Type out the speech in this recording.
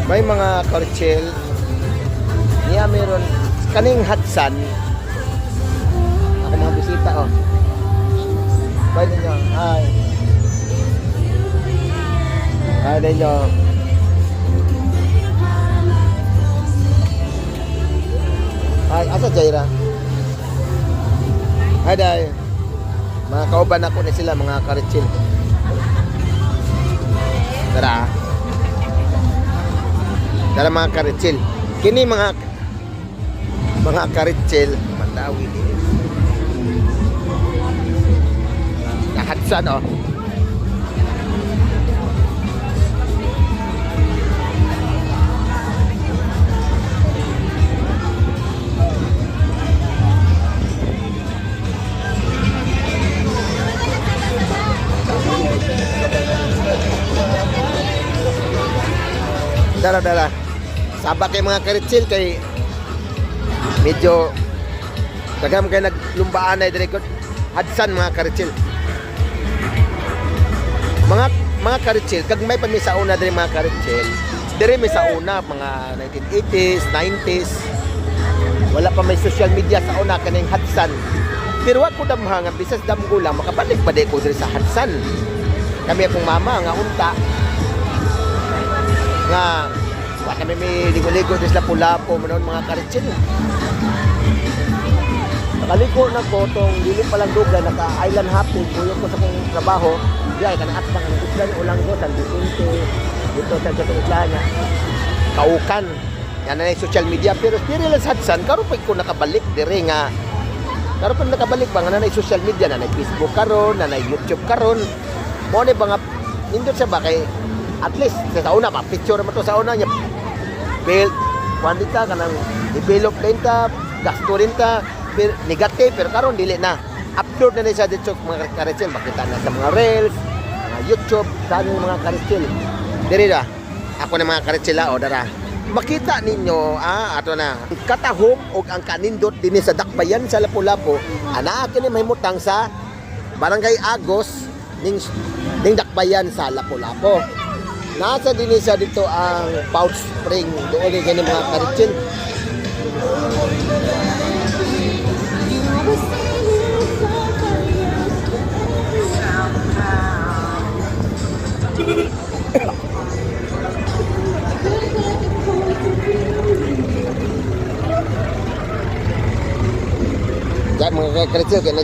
May mga karchel. Niya meron kaning Hudson. Ako mga bisita oh. Pwede nyo. Hi. Pwede nyo. Hi, asa Jaira? Hi, day. Mga kauban ako na sila, mga karchel. Tara. Tara mga karchel. Kini mga karchel. Mandawi din. Hudson oh. Dala. Sabak kay mga karchel kay medyo dagam kay naglumbaan ay direkod Hudson mga karchel. Mga karchel kag may pamisauna diri mga karchel. Diri may sauna mga 1980s, 90s. Wala pa may social media sa una kaning Hudson. Pero ako damha nga bisas damgo lang makabalik pa ko diri sa Hudson. Kami akong mama nga unta nga wa kami may ligo-ligo diri sa Lapu-Lapu manon mga karchel. Nakaliko na ko tong dili pa lang dugay naka island hopping kuyo ko sa kong trabaho. Diay kana atbang ang islan ulang ko San Vicente dito sa Islanya. Kaukan. Yan na social media pero lang sa Hudson karon pa ko nakabalik diri nga. Karon pa nakabalik ba nga na social media na Facebook karon, na YouTube karon. Mo ni ba nga nindot sa ba kay at least sa una pa picture mo to sa una niya. Build kwantita kanang develop lenta, gasto lenta, negative pero karon dili na. Upload na sa dito mga karchel makita na sa mga reels, mga YouTube, dami mga karchel. Diri da. Ako na mga karchel o dara. Makita ninyo ato na katahom og ang kanindot dinhi sa Dakbayan sa Lapu-Lapu. Ana kini mahimutang sa Barangay Agos ning Dakbayan sa Lapu-Lapu. Nasa din sa dito ang Pouch Spring. Doon ay ganyan mga karchel. Diyan mga karchel, kaya na